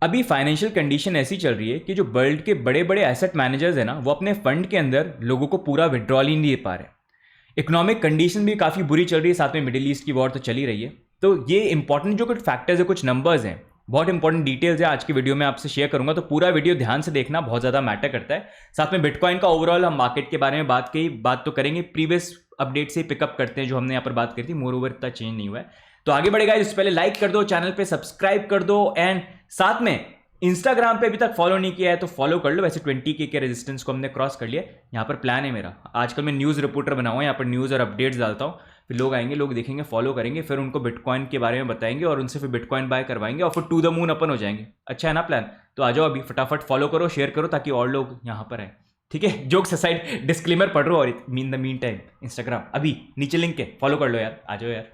अभी financial condition ऐसी चल रही है कि जो वर्ल्ड के बड़े बड़े एसेट मैनेजर्स हैं ना, वो अपने फंड के अंदर लोगों को पूरा विड्रॉल ही नहीं दे पा रहे। इकोनॉमिक कंडीशन भी काफ़ी बुरी चल रही है, साथ में मिडिल ईस्ट की वॉर तो चली रही है। तो ये इंपॉर्टेंट जो कुछ फैक्टर्स है, कुछ नंबर्स हैं, बहुत इंपॉर्टेंट डिटेल्स है आज की वीडियो में आपसे शेयर करूंगा। तो पूरा वीडियो ध्यान से देखना, बहुत ज़्यादा मैटर करता है। साथ में बिटकॉइन का ओवरऑल हम मार्केट के बारे में बात तो करेंगे, प्रीवियस अपडेट से पिकअप करते हैं जो हमने यहाँ पर बात करी थी। मोर ओवर इतना चेंज नहीं हुआ है। तो आगे बढ़ेगा, इससे पहले लाइक कर दो, चैनल पे सब्सक्राइब कर दो, एंड साथ में इंस्टाग्राम पे अभी तक फॉलो नहीं किया है तो फॉलो कर लो। वैसे 20K के रेजिस्टेंस को हमने क्रॉस कर लिया। यहाँ पर प्लान है मेरा, आजकल मैं न्यूज़ रिपोर्टर बना हुआ, यहाँ पर न्यूज़ और अपडेट्स डालता हूँ। फिर लोग आएंगे, लोग देखेंगे, फॉलो करेंगे, फिर उनको बिटकॉइन के बारे में बताएंगे और उनसे फिर बिटकॉइन बाय करवाएंगे और फिर टू द मून अपन हो जाएंगे। अच्छा है ना प्लान? तो आ जाओ अभी फटाफट फॉलो करो, शेयर करो, ताकि और लोग यहाँ पर आए। ठीक है, जोक्स असाइड, डिस्क्लेमर पढ़ रहा हूँ। और mean the mean time Instagram अभी नीचे लिंक है, फॉलो कर लो यार, आ जाओ यार।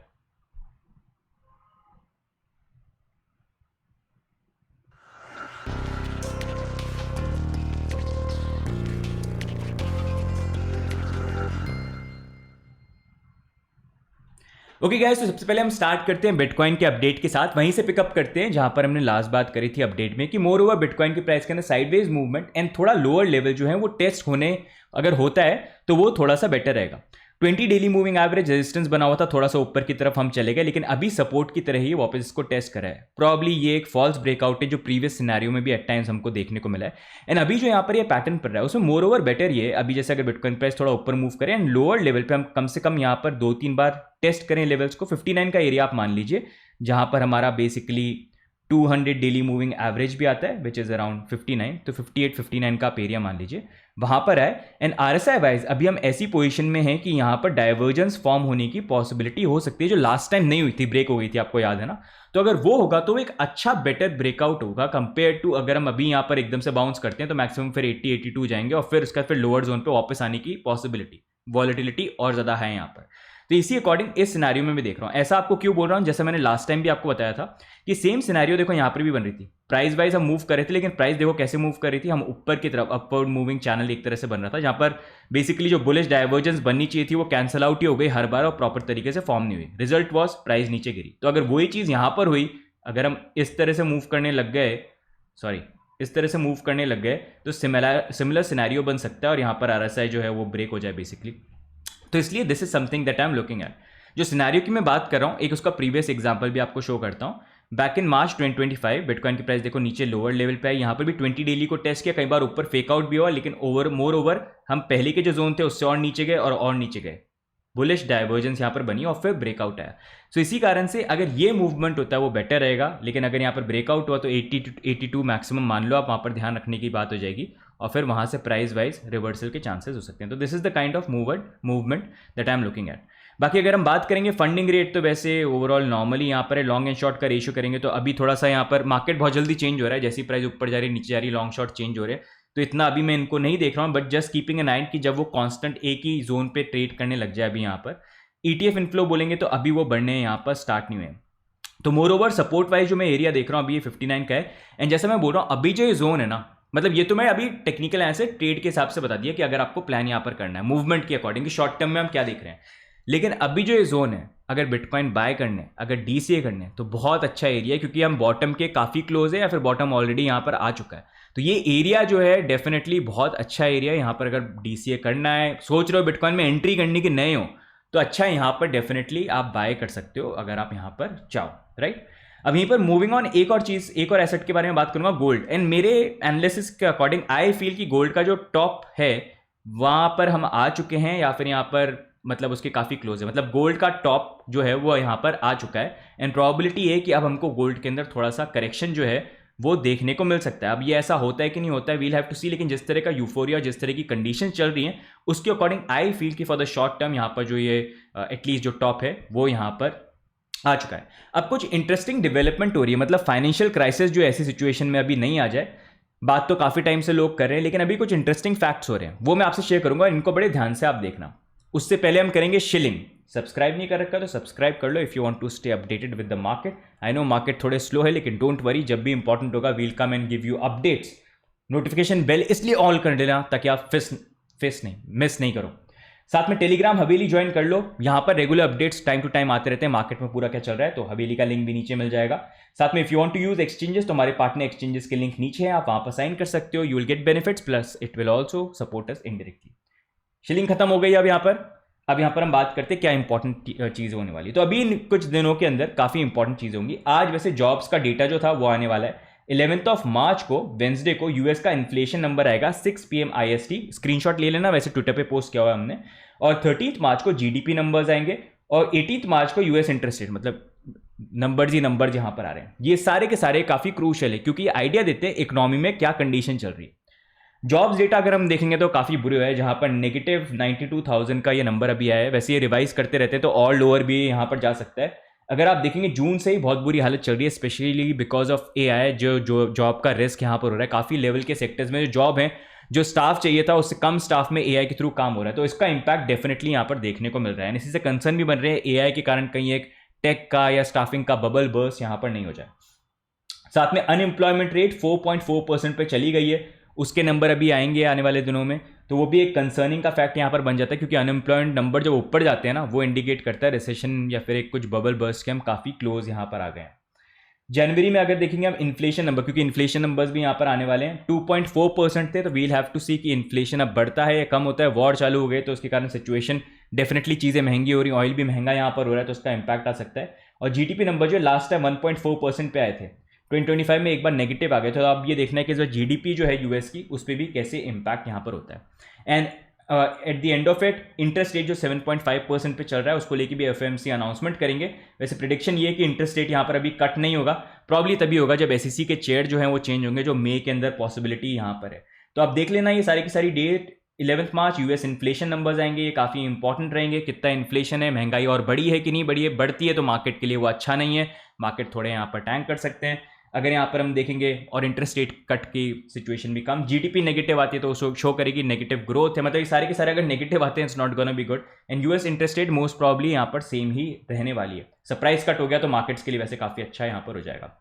ओके गाइस, तो सबसे पहले हम स्टार्ट करते हैं बिटकॉइन के अपडेट के साथ। वहीं से पिकअप करते हैं जहां पर हमने लास्ट बात करी थी अपडेट में कि मोर ओवर बिटकॉइन की प्राइस के अंदर साइडवेज मूवमेंट एंड थोड़ा लोअर लेवल जो है वो टेस्ट होने अगर होता है तो वो थोड़ा सा बेटर रहेगा। 20 डेली मूविंग एवरेज रेजिस्टेंस बना हुआ था, थोड़ा सा ऊपर की तरफ हम चले गए, लेकिन अभी सपोर्ट की तरह ही वापस इसको टेस्ट करा है। प्रॉब्ली ये एक फॉल्स ब्रेकआउट है जो प्रीवियस सिनेरियो में भी एट टाइम्स हमको देखने को मिला है। एंड अभी जो यहाँ पर ये पैटर्न पड़ रहा है उसमें मोर ओवर बेटर ये, अभी जैसे अगर बिटकॉइन प्राइस थोड़ा ऊपर मूव करे एंड लोअर लेवल पे हम कम से कम यहाँ पर 2-3 बार टेस्ट करें लेवल्स को। 59 का एरिया आप मान लीजिए, जहां पर हमारा बेसिकली 200 डेली मूविंग एवरेज भी आता है विच इज अराउंड 59, तो 58-59 का आप एरिया मान लीजिए, वहां पर है। एंड RSI वाइज अभी हम ऐसी पोजीशन में हैं कि यहां पर डाइवर्जेंस फॉर्म होने की पॉसिबिलिटी हो सकती है, जो लास्ट टाइम नहीं हुई थी, ब्रेक हो गई थी, आपको याद है ना। तो अगर वो होगा तो एक अच्छा बेटर ब्रेकआउट होगा कंपेयर टू अगर हम अभी यहाँ पर एकदम से बाउंस करते हैं तो मैक्सिमम फिर 80-82 जाएंगे और फिर उसका फिर लोअर जोन पे वापस आने की पॉसिबिलिटी, वॉलेटिलिटी और ज्यादा है यहाँ पर। तो इसी अकॉर्डिंग इस सिनेरियो में भी देख रहा हूं। ऐसा आपको क्यों बोल रहा हूं, जैसे मैंने लास्ट टाइम भी आपको बताया था कि सेम सिनेरियो देखो यहां पर भी बन रही थी। प्राइस वाइज हम मूव कर रहे थे, लेकिन प्राइस देखो कैसे मूव कर रही थी, हम ऊपर की तरफ अपवर्ड मूविंग चैनल एक तरह से बन रहा था, जहां पर बेसिकली जो बुलिश डाइवर्जेंस बननी चाहिए थी वो कैंसल आउट ही हो गई हर बार और प्रॉपर तरीके से फॉर्म नहीं हुई। रिजल्ट वॉज प्राइस नीचे गिरी। तो अगर वही चीज यहां पर हुई, अगर हम इस तरह से मूव करने लग गए, इस तरह से मूव करने लग गए, तो सिमिलर सिनेरियो बन सकता है और यहां पर RSI जो है वो ब्रेक हो जाए बेसिकली। तो इसलिए this is something that I am looking at. जो सिनेरियो की मैं बात कर रहा हूँ, एक उसका प्रीवियस एग्जांपल भी आपको शो करता हूँ। बैक इन मार्च 2025 बिटकॉइन की प्राइस देखो नीचे लोअर लेवल पे है, यहाँ पर भी 20 डेली को टेस्ट किया, कई बार ऊपर फेक आउट भी हुआ, लेकिन मोर ओवर हम पहले के जो जोन थे उससे और नीचे गए और नीचे गए, बुलिश डाइवर्जेंस यहाँ पर बनी और फिर ब्रेकआउट आया। सो इसी कारण से अगर ये मूवमेंट होता है वो बेटर रहेगा, लेकिन अगर यहाँ पर ब्रेकआउट हुआ तो 82 मैक्सिमम मान लो आप, वहाँ पर ध्यान रखने की बात हो जाएगी और फिर वहाँ से प्राइस वाइज रिवर्सल के चांसेस हो सकते हैं। तो this is the kind of movement that I am looking at. बाकी अगर हम बात करेंगे फंडिंग रेट, तो वैसे ओवरऑल नॉर्मली यहाँ पर लॉन्ग एंड शॉर्ट का रेशियो करेंगे तो अभी थोड़ा सा यहाँ पर मार्केट बहुत जल्दी चेंज हो रहा है, जैसी प्राइस ऊपर जा रही है नीचे जा रही है, लॉन्ग शॉर्ट चेंज हो रहे हैं, तो इतना अभी मैं इनको नहीं देख रहा हूँ, बट जस्ट कीपिंग एन आई कि जब वो कांस्टेंट एक ही जोन पे ट्रेड करने लग जाए। अभी यहाँ पर ETF इनफ्लो बोलेंगे तो अभी वो बढ़ने यहाँ पर स्टार्ट नहीं हुए। तो मोर ओवर सपोर्ट वाइज जो मैं एरिया देख रहा हूँ अभी ये 59 का है। एंड जैसा मैं बोल रहा हूँ अभी जो ये जोन है ना, मतलब ये तो मैं अभी टेक्निकल ऐसे ट्रेड के हिसाब से बता दिया कि अगर आपको प्लान यहाँ पर करना है मूवमेंट के अकॉर्डिंग कि शॉर्ट टर्म में हम क्या देख रहे हैं, लेकिन अभी जो ये जोन है अगर बिटकॉइन बाय करने, अगर DCA करने, तो बहुत अच्छा एरिया है, क्योंकि हम बॉटम के काफ़ी क्लोज है या फिर बॉटम ऑलरेडी यहाँ पर आ चुका है। तो ये एरिया जो है डेफिनेटली बहुत अच्छा एरिया है यहाँ पर। अगर DCA करना है, सोच रहे हो बिटकॉइन में एंट्री करने के नए हो, तो अच्छा है यहाँ पर डेफिनेटली आप बाय कर सकते हो अगर आप यहाँ पर चाहो, राइट। अब यहीं पर मूविंग ऑन, एक और चीज, एक और एसेट के बारे में बात करूंगा, गोल्ड। एंड मेरे एनालिसिस के अकॉर्डिंग आई फील कि गोल्ड का जो टॉप है वहां पर हम आ चुके हैं, या फिर यहाँ पर मतलब उसके काफी क्लोज है, मतलब गोल्ड का टॉप जो है वो यहाँ पर आ चुका है। एंड प्रोबेबिलिटी है कि अब हमको गोल्ड के अंदर थोड़ा सा करेक्शन जो है वो देखने को मिल सकता है। अब ये ऐसा होता है कि नहीं होता है, वील हैव टू सी, लेकिन जिस तरह का यूफोरिया, जिस तरह की कंडीशन चल रही है उसके अकॉर्डिंग आई फील कि फॉर द शॉर्ट टर्म यहाँ पर जो ये एटलीस्ट जो टॉप है वो यहाँ पर आ चुका है। अब कुछ इंटरेस्टिंग डेवलपमेंट हो रही है, मतलब फाइनेंशियल क्राइसिस जो ऐसी सिचुएशन में अभी नहीं आ जाए, बात तो काफी टाइम से लोग कर रहे हैं, लेकिन अभी कुछ इंटरेस्टिंग फैक्ट्स हो रहे हैं, वो मैं आपसे शेयर करूंगा, इनको बड़े ध्यान से आप देखना। उससे पहले हम करेंगे शिलिंग। सब्सक्राइब नहीं कर रखा तो सब्सक्राइब कर लो if you want to stay updated with the market. I know market थोड़े स्लो है, लेकिन डोंट वरी, जब भी इंपॉर्टेंट होगा we'll come and give you updates. Notification bell इसलिए ऑल कर देना ताकि आप मिस नहीं करो। साथ में टेलीग्राम हवेली ज्वाइन कर लो, यहाँ पर regular updates time to time आते रहते हैं मार्केट में पूरा क्या चल रहा है, तो हवेली का लिंक भी नीचे मिल जाएगा। साथ में if you want to use exchanges तो हमारे पार्टनर एक्सचेंजेस के लिंक नीचे है, आप वहां पर साइन कर सकते हो, you will get benefits plus it will also support us indirectly. Shilling खत्म हो गई अब यहाँ पर हम बात करते हैं क्या इंपॉर्टेंट चीज़ होने वाली। तो अभी कुछ दिनों के अंदर काफ़ी इंपॉर्टेंट चीज़ होंगी। आज वैसे जॉब्स का डेटा जो था वो आने वाला है 11 मार्च को, वेंसडे को यूएस का इन्फ्लेशन नंबर आएगा 6 PM IST, स्क्रीनशॉट ले लेना, वैसे ट्विटर पे पोस्ट किया हुआ है हमने। और 13 मार्च को जीडीपी नंबर्स आएंगे और 18 मार्च को यूएस इंटरेस्ट रेट, मतलब नंबर्स ही नंबर जहां पर आ रहे हैं ये सारे के सारे काफ़ी क्रूशियल है क्योंकि ये आइडिया देते हैं इकोनॉमी में क्या कंडीशन चल रही है। जॉब्स डेटा अगर हम देखेंगे तो काफ़ी बुरे है, जहां पर नेगेटिव 92,000 का ये नंबर अभी आया है। वैसे ये रिवाइज करते रहते हैं तो और लोअर भी यहाँ पर जा सकता है। अगर आप देखेंगे जून से ही बहुत बुरी हालत चल रही है, स्पेशली बिकॉज ऑफ AI, जो जॉब का रिस्क यहाँ पर हो रहा है। काफ़ी लेवल के सेक्टर्स में जो जॉब है, जो स्टाफ चाहिए था उससे कम स्टाफ में AI के थ्रू काम हो रहा है, तो इसका इंपैक्ट डेफिनेटली यहाँ पर देखने को मिल रहा है। इसी से कंसर्न भी बन रहे हैं AI के कारण कहीं एक टेक का या स्टाफिंग का बबल बर्स्ट यहाँ पर नहीं हो जाए। साथ में अनएम्प्लॉयमेंट रेट 4.4% पे चली गई है, उसके नंबर अभी आएंगे आने वाले दिनों में, तो वो भी एक कंसर्निंग का फैक्ट यहाँ पर बन जाता है क्योंकि अनएम्प्लॉयमेंट नंबर जब ऊपर जाते हैं ना वो इंडिकेट करता है रिसेशन या फिर एक कुछ बबल बर्स्ट के हम काफ़ी क्लोज यहाँ पर आ गए हैं। जनवरी में अगर देखेंगे हम इन्फ्लेशन नंबर, क्योंकि इन्फ्लेशन नंबर्स भी यहाँ पर आने वाले हैं, 2.4% थे, तो वील हैव टू सी कि इन्फ्लेशन अब बढ़ता है या कम होता है। वॉर चालू हो गए तो उसके कारण सिचुएशन डेफिनेटली चीज़ें महंगी हो रही, ऑयल भी महंगा यहाँ पर हो रहा है, तो उसका इंपैक्ट आ सकता है। और जीडीपी नंबर जो लास्ट टाइम 1.4% पे आए थे, 2025 में एक बार नेगेटिव आ गए थे, तो अब ये देखना है कि इस बार जीडीपी जो है यूएस की उस पर भी कैसे इंपैक्ट यहाँ पर होता है। And at the end of it interest rate जो 7.5% पे चल रहा है उसको लेके भी एफएमसी अनाउंसमेंट करेंगे। वैसे प्रिडिक्शन ये है कि इंटरेस्ट रेट यहाँ पर अभी कट नहीं होगा, प्रॉब्ली तभी होगा जब एसईसी के चेयर जो है वो चेंज होंगे, जो मई के अंदर पॉसिबिलिटी यहाँ पर है। तो आप देख लेना ये सारी की सारी डेट। 11 मार्च यूएस इन्फ्लेशन नंबर्स आएंगे, ये काफ़ी इंपॉर्टेंट रहेंगे। कितना इन्फ्लेशन है, महंगाई और बढ़ी है कि नहीं बढ़ी है, बढ़ती है तो मार्केट के लिए वो अच्छा नहीं है, मार्केट थोड़े यहाँ पर टैंक कर सकते हैं। अगर यहाँ पर हम देखेंगे और इंटरेस्ट रेट कट की सिचुएशन भी कम, जीडीपी नेगेटिव आती है तो शो करेगी नेगेटिव ग्रोथ है, मतलब ये सारे के सारे अगर नेगेटिव आते हैं it's not gonna be good. And US interest rate most probably यहाँ पर सेम ही रहने वाली है। सरप्राइज कट हो गया तो मार्केट्स के लिए वैसे काफ़ी अच्छा यहाँ पर हो जाएगा।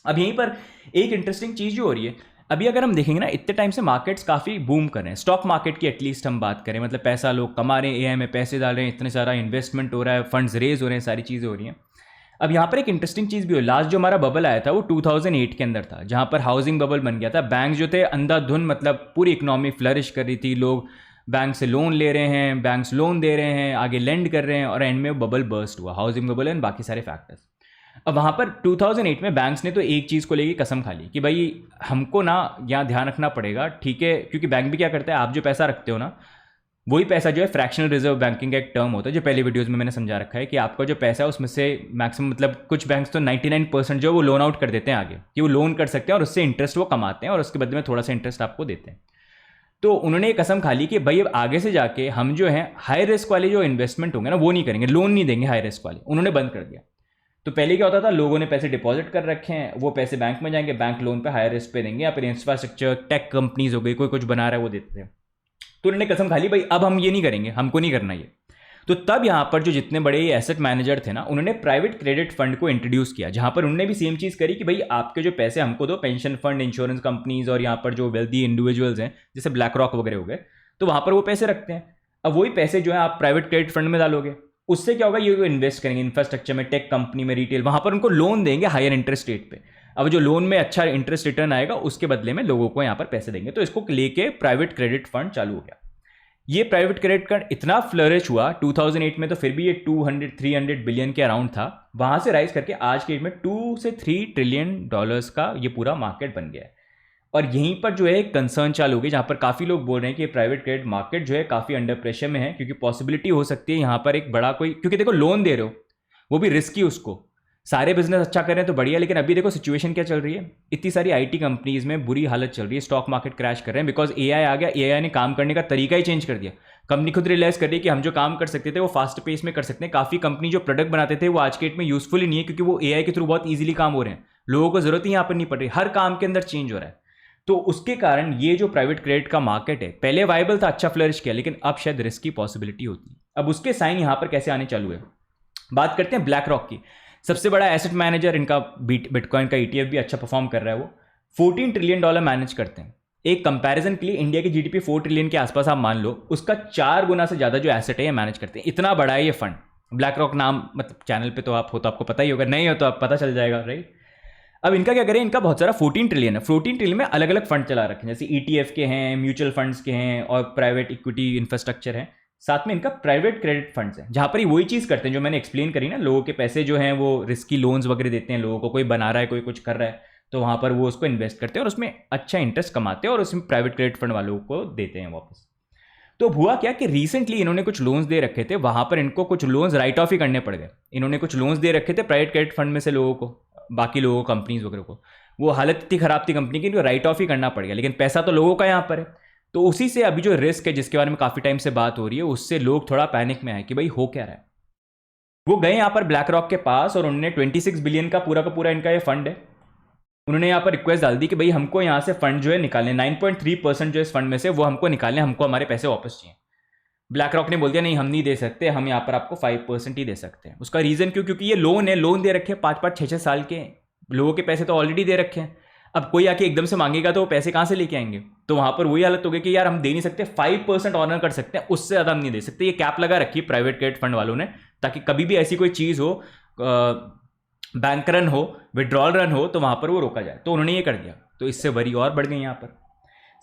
अब यहीं पर एक इंटरेस्टिंग चीज़ जो हो रही है, अभी अगर हम देखेंगे ना इतने टाइम से मार्केट्स काफ़ी बूम कर रहे हैं, स्टॉक मार्केट की एटलीस्ट हम बात करें, मतलब पैसा लोग कमा रहे हैं, एआई में पैसे डाल रहे हैं, इतने सारा इन्वेस्टमेंट हो रहा है, फंड्स रेज हो रहे हैं, सारी चीज़ें हो रही हैं। अब यहाँ पर एक इंटरेस्टिंग चीज़ भी हो, लास्ट जो हमारा बबल आया था वो 2008 के अंदर था, जहाँ पर हाउसिंग बबल बन गया था। बैंक जो थे अंधाधुन, मतलब पूरी इकोनॉमी फ्लरिश कर रही थी, लोग बैंक से लोन ले रहे हैं, बैंक्स लोन दे रहे हैं, आगे लेंड कर रहे हैं, और एंड में बबल बर्स्ट हुआ, हाउसिंग बबल एंड बाकी सारे फैक्टर्स। अब वहाँ पर 2008 में बैंक्स ने तो एक चीज़ को लेकर कसम खा ली कि भाई हमको ना यहाँ ध्यान रखना पड़ेगा, ठीक है, क्योंकि बैंक भी क्या करता है, आप जो पैसा रखते हो ना वही पैसा जो है फ्रैक्शनल रिजर्व बैंकिंग का एक टर्म होता है जो पहले वीडियोस में मैंने समझा रखा है कि आपका जो पैसा है उसमें से मैक्सिमम, मतलब कुछ बैंक्स तो 99% जो वो लोन आउट कर देते हैं आगे, कि वो लोन कर सकते हैं और उससे इंटरेस्ट वो कमाते हैं और उसके बदले में थोड़ा सा इंटरेस्ट आपको देते हैं। तो उन्होंने ये कसम खा ली कि भाई अब आगे से जाके हम जो है हाई रिस्क वाले जो इन्वेस्टमेंट होंगे ना वो नहीं करेंगे, लोन नहीं देंगे हाई रिस्क वाले, उन्होंने बंद कर दिया। तो पहले क्या होता था, लोगों ने पैसे डिपॉजिट कर रखे हैं, वो पैसे बैंक में जाएंगे, बैंक लोन पे हाई रिस्क पे देंगे, या फिर इंफ्रास्ट्रक्चर टेक कंपनीज हो गई, कोई कुछ बना रहा है वो देते थे। तो उन्होंने कसम खा ली भाई अब हम ये नहीं करेंगे, हमको नहीं करना ये। तो तब यहाँ पर जो जितने बड़े एसेट मैनेजर थे ना उन्होंने प्राइवेट क्रेडिट फंड को इंट्रोड्यूस किया, जहाँ पर उन्होंने भी सेम चीज़ करी कि भाई आपके जो पैसे हमको दो, पेंशन फंड, इंश्योरेंस कंपनीज और यहाँ पर जो वेल्दी इंडिविजुअल्स हैं जैसे ब्लैक रॉक वगैरह हो गए, तो वहाँ पर वो पैसे रखते हैं। अब वही पैसे जो है आप प्राइवेट क्रेडिट फंड में डालोगे, उससे क्या होगा, ये इन्वेस्ट करेंगे इंफ्रास्ट्रक्चर में, टेक कंपनी में, रिटेल, वहाँ पर उनको लोन देंगे हायर इंटरेस्ट रेट पे। अब जो लोन में अच्छा इंटरेस्ट रिटर्न आएगा उसके बदले में लोगों को यहाँ पर पैसे देंगे, तो इसको लेके प्राइवेट क्रेडिट फंड चालू हो गया। ये प्राइवेट क्रेडिट कार्ड इतना फ्लरिश हुआ 2008 में, तो फिर भी ये 200-300 बिलियन के अराउंड था, वहाँ से राइज करके आज के डेट में 2 से 3 ट्रिलियन डॉलर्स का ये पूरा मार्केट बन गया है। और यहीं पर जो है कंसर्न चालू हो गई, जहाँ पर काफ़ी लोग बोल रहे हैं कि प्राइवेट क्रेडिट मार्केट जो है काफ़ी अंडर प्रेशर में है, क्योंकि पॉसिबिलिटी हो सकती है यहाँ पर एक बड़ा कोई, क्योंकि देखो लोन दे रहे हो वो भी रिस्की, उसको सारे बिजनेस अच्छा कर रहे हैं तो बढ़िया, लेकिन अभी देखो सिचुएशन क्या चल रही है, इतनी सारी आईटी कंपनीज में बुरी हालत चल रही है, स्टॉक मार्केट क्रैश कर रहे हैं, बिकॉज एआई आ गया, एआई ने काम करने का तरीका ही चेंज कर दिया। कंपनी खुद रियलाइज कर रही है कि हम जो काम कर सकते थे वो फास्ट पेस में कर सकते हैं। काफ़ी कंपनी जो प्रोडक्ट बनाते थे वो आज के डेट में यूजफुल ही नहीं है, क्योंकि वो एआई के थ्रू बहुत ईजिली काम हो रहे हैं, लोगों को जरूरत ही यहाँ पर नहीं पड़ रही, हर काम के अंदर चेंज हो रहा है। तो उसके कारण ये जो प्राइवेट क्रेडिट का मार्केट है, पहले वायबल था, अच्छा फ्लरिश किया, लेकिन अब शायद रिस्क की पॉसिबिलिटी होती है। अब उसके साइन यहाँ पर कैसे आने चालू है, बात करते हैं ब्लैक रॉक की। सबसे बड़ा एसेट मैनेजर, इनका बिटकॉइन का ETF भी अच्छा परफॉर्म कर रहा है, वो $14 ट्रिलियन मैनेज करते हैं। एक कंपैरिजन के लिए इंडिया की जीडीपी 4 ट्रिलियन के आसपास आप मान लो, उसका 4 गुना से ज़्यादा जो एसेट है ये मैनेज करते हैं। इतना बड़ा है ये फंड। ब्लैक रॉक नाम मतलब चैनल पे तो आप हो तो आपको पता ही होगा, नहीं हो तो आप पता चल जाएगा, राइट। अब इनका क्या करें, इनका बहुत सारा 14 ट्रिलियन है। 14 ट्रिलियन में अलग अलग फंड चला रखे हैं, जैसे ईटीएफ के हैं, म्यूचुअल फंड्स के हैं और प्राइवेट इक्विटी इंफ्रास्ट्रक्चर है। साथ में इनका प्राइवेट क्रेडिट फंड्स हैं, जहाँ पर ही वही चीज़ करते हैं जो मैंने एक्सप्लेन करी ना, लोगों के पैसे जो हैं वो रिस्की लोन्स वगैरह देते हैं लोगों को, कोई बना रहा है कोई कुछ कर रहा है तो वहाँ पर वो उसको इन्वेस्ट करते हैं और उसमें अच्छा इंटरेस्ट कमाते हैं और उसमें प्राइवेट क्रेडिट फंड वालों को देते हैं वापस। तो हुआ क्या कि रिसेंटली इन्होंने कुछ लोन्स दे रखे थे, वहाँ पर इनको कुछ लोन्स राइट ऑफ ही करने पड़ गए। इन्होंने कुछ लोन्स दे रखे थे प्राइवेट क्रेडिट फंड में से लोगों को, बाकी लोगों को, कंपनीज वगैरह को, वो हालत इतनी खराब थी कंपनी की, इनको राइट ऑफ ही करना पड़ गया, लेकिन पैसा तो लोगों का यहाँ पर है। तो उसी से अभी जो रिस्क है जिसके बारे में काफ़ी टाइम से बात हो रही है, उससे लोग थोड़ा पैनिक में आए कि भाई हो क्या रहा है। वो गए यहाँ पर ब्लैक रॉक के पास और उन्होंने 26 बिलियन का पूरा इनका ये फंड है, उन्होंने यहाँ पर रिक्वेस्ट डाल दी कि भाई हमको यहाँ से फंड जो है निकालने, 9.3% जो इस फंड में से वो हमको निकालने, हमको हमारे पैसे वापस चाहिए। ब्लैक रॉक ने बोल दिया नहीं हम नहीं दे सकते, हम यहाँ पर आपको 5% ही दे सकते हैं। उसका रीज़न क्योंकि ये लोन है, लोन दे रखे हैं 5-5, 6-6 साल के, लोगों के पैसे तो ऑलरेडी दे रखे हैं। अब कोई आके एकदम से मांगेगा तो वो पैसे कहाँ से लेके आएंगे, तो वहाँ पर वही हालत हो गई कि यार हम दे नहीं सकते, 5% ऑनर कर सकते हैं, उससे ज़्यादा हम नहीं दे सकते। ये कैप लगा रखी है प्राइवेट क्रेडिट फंड वालों ने, ताकि कभी भी ऐसी कोई चीज़ हो, बैंक रन हो, विड्रॉल रन हो, तो वहाँ पर वो रोका जाए। तो उन्होंने ये कर दिया, तो इससे वरी और बढ़ गई यहाँ पर।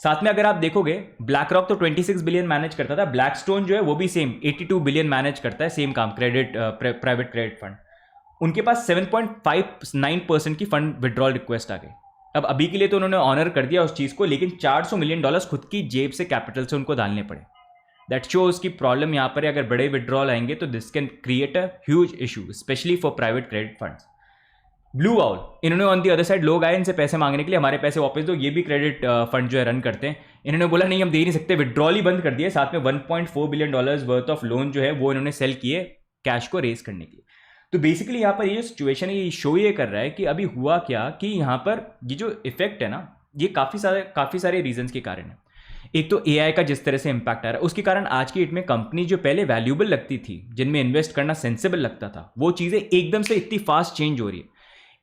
साथ में अगर आप देखोगे ब्लैक रॉक तो 26 बिलियन मैनेज करता था, ब्लैक स्टोन जो है वो भी सेम 82 बिलियन मैनेज करता है, सेम काम, क्रेडिट प्राइवेट क्रेडिट फंड। उनके पास 7.59% की फंड विड्रॉल रिक्वेस्ट आ गई। अब अभी के लिए तो उन्होंने ऑनर कर दिया उस चीज़ को, लेकिन $400 मिलियन खुद की जेब से, कैपिटल से उनको डालने पड़े। दैट शोज की प्रॉब्लम यहाँ पर है, अगर बड़े विड्रॉल आएंगे तो this can create a huge issue, specially for private credit funds. Blue owl, इन्होंने ऑन दी अदर साइड, लोग आए इनसे पैसे मांगने के लिए, हमारे पैसे वापस दो, ये भी क्रेडिट फंड जो है रन करते हैं। इन्होंने बोला नहीं हम दे नहीं सकते, विड्रॉल ही बंद कर दिए। साथ में $1.4 बिलियन वर्थ ऑफ लोन जो है वो इन्होंने सेल किए कैश को रेस करने के लिए। तो बेसिकली यहाँ पर ये सिचुएशन है, ये शो ये कर रहा है कि अभी हुआ क्या कि यहाँ पर ये जो इफेक्ट है ना, ये काफ़ी सारे रीजंस के कारण है। एक तो एआई का जिस तरह से इम्पैक्ट आ रहा है, उसके कारण आज की डेट में कंपनी जो पहले वैल्यूएबल लगती थी, जिनमें इन्वेस्ट करना सेंसिबल लगता था, वो चीज़ें एकदम से इतनी फास्ट चेंज हो रही है।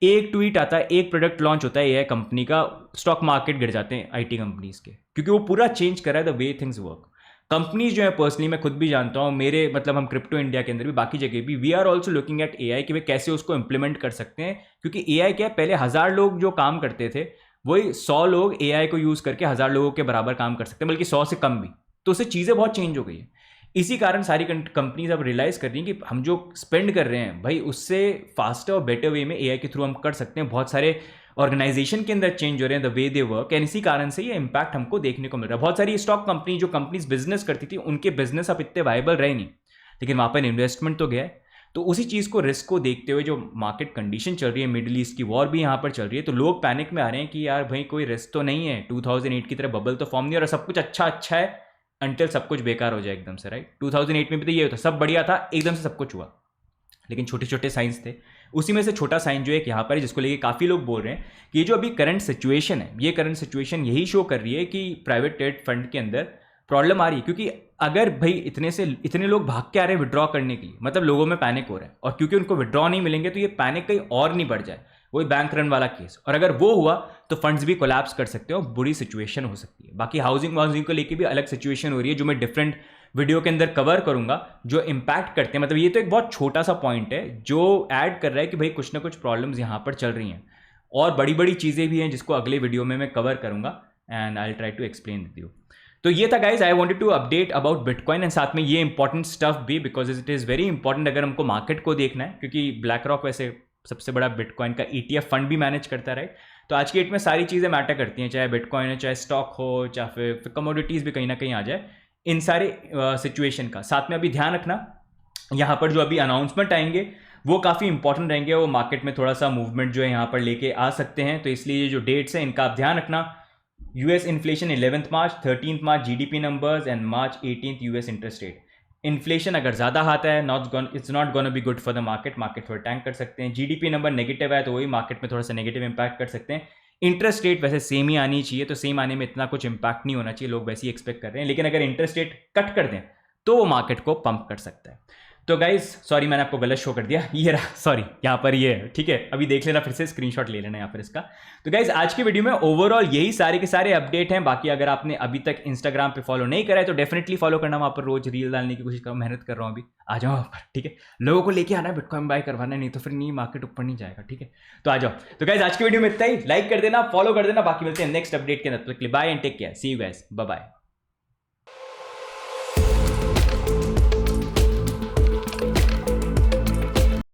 एक ट्वीट आता है, एक प्रोडक्ट लॉन्च होता है एआई कंपनी का, स्टॉक मार्केट गिर जाते हैं आईटी कंपनीज के, क्योंकि वो पूरा चेंज कर रहा है the way things work. Companies जो है, पर्सनली मैं खुद भी जानता हूँ, मेरे मतलब हम क्रिप्टो इंडिया के अंदर भी, बाकी जगह भी, we are also looking at AI कि वे कैसे उसको इंप्लीमेंट कर सकते हैं। क्योंकि एआई क्या है, पहले 1000 लोग जो काम करते थे, वही 100 लोग एआई को यूज़ करके 1000 लोगों के बराबर काम कर सकते हैं, बल्कि 100 से कम भी। तो उससे चीज़ें बहुत चेंज हो गई है। इसी कारण सारी कंपनीज अब रियलाइज कर रही हैं कि हम जो स्पेंड कर रहे हैं भाई, उससे फास्टर और बेटर वे में एआई के थ्रू हम कर सकते हैं। बहुत सारे ऑर्गेनाइजेशन के अंदर चेंज हो रहे हैं the way they work, and इसी कारण से ये इंपैक्ट हमको देखने को मिल रहा है। बहुत सारी स्टॉक कंपनी, जो कंपनीज बिजनेस करती थी, उनके बिजनेस अब इतने वायबल रहे नहीं, लेकिन वहाँ पर इन्वेस्टमेंट तो गया है। तो उसी चीज़ को, रिस्क को देखते हुए जो मार्केट कंडीशन चल रही है, मिडिल ईस्ट की वॉर भी यहाँ पर चल रही है, तो लोग पैनिक में आ रहे हैं कि यार भाई कोई रिस्क तो नहीं है, 2008 की तरह बबल तो फॉर्म नहीं हो रहा, सब कुछ अच्छा है अंटिल सब कुछ बेकार हो जाए एकदम से, राइट। 2008 में भी तो ये होता, सब बढ़िया था, एकदम से सब कुछ हुआ, लेकिन छोटे छोटे साइंस थे। उसी में से छोटा साइन जो है यहाँ पर, जिसको लेके काफ़ी लोग बोल रहे हैं कि ये जो अभी करंट सिचुएशन है, ये करंट सिचुएशन यही शो कर रही है कि प्राइवेट क्रेडिट फंड के अंदर प्रॉब्लम आ रही है। क्योंकि अगर भाई इतने लोग भाग के आ रहे हैं विड्रॉ करने के लिए, मतलब लोगों में पैनिक हो रहा है, और क्योंकि उनको विड्रॉ नहीं मिलेंगे तो ये पैनिक कहीं और नहीं बढ़ जाए, वही बैंक रन वाला केस। और अगर वो हुआ तो फंड्स भी कोलैप्स कर सकते हो, बुरी सिचुएशन हो सकती है। बाकी हाउसिंग को लेके भी अलग सिचुएशन हो रही है, जो मैं डिफरेंट वीडियो के अंदर कवर करूंगा, जो इम्पैक्ट करते हैं। मतलब ये तो एक बहुत छोटा सा पॉइंट है जो ऐड कर रहा है कि भाई कुछ ना कुछ प्रॉब्लम्स यहाँ पर चल रही हैं, और बड़ी बड़ी चीज़ें भी हैं जिसको अगले वीडियो में मैं कवर करूंगा, and I try to explain with you. तो ये था guys, I wanted to update about bitcoin, and साथ में ये इंपॉर्टेंट स्टफ भी, because it is very important अगर हमको मार्केट को देखना है, क्योंकि ब्लैक रॉक वैसे सबसे बड़ा बिटकॉइन का ETF फंड भी मैनेज करता है, राइट। तो आज की डेट में सारी चीज़ें मैटर करती हैं, चाहे बिटकॉइन हो, चाहे स्टॉक हो, चाहे फिर कमोडिटीज़ भी कहीं ना कहीं आ जाए, इन सारे सिचुएशन का। साथ में अभी ध्यान रखना, यहाँ पर जो अभी अनाउंसमेंट आएंगे वो काफ़ी इंपॉर्टेंट रहेंगे, वो मार्केट में थोड़ा सा मूवमेंट जो है यहाँ पर लेके आ सकते हैं। तो इसलिए ये जो डेट्स हैं इनका आप ध्यान रखना। US inflation 11 March, 13 March GDP numbers, and March 18 US interest rate. Inflation अगर ज़्यादा आता है, it's not gonna be good for the market थोड़ा टैंक कर सकते हैं। GDP नंबर नेगेटिव है तो वही मार्केट में थोड़ा सा नेगेटिव इंपैक्ट कर सकते हैं। इंटरेस्ट रेट वैसे सेम ही आनी चाहिए, तो सेम आने में इतना कुछ इंपैक्ट नहीं होना चाहिए, लोग वैसे ही एक्सपेक्ट कर रहे हैं, लेकिन अगर इंटरेस्ट रेट कट कर दें तो वो मार्केट को पंप कर सकता है। तो गाइज सॉरी मैंने आपको गलत शो कर दिया, ये रहा, सॉरी यहाँ पर ये है, ठीक है, अभी देख लेना फिर से, स्क्रीनशॉट ले लेना यहाँ पर इसका। तो गाइज आज की वीडियो में ओवरऑल यही सारे के सारे अपडेट हैं। बाकी अगर आपने अभी तक इंस्टाग्राम पे फॉलो नहीं करा है तो डेफिनेटली फॉलो करना, वहाँ पर रोज रील डालने की कोशिश कर, मेहनत कर रहा हूँ अभी, आ जाओ वहाँ पर, ठीक है। लोगों को लेके आना है, बिटकॉइन बाय करवाना, नहीं तो फिर नहीं मार्केट ऊपर नहीं जाएगा, ठीक है। तो आ जाओ। तो गाइज आज की वीडियो में इतना ही, लाइक कर देना, फॉलो कर देना, बाकी मिलते हैं नेक्स्ट अपडेट के अंदर। Bye and take care, see you guys, bye bye.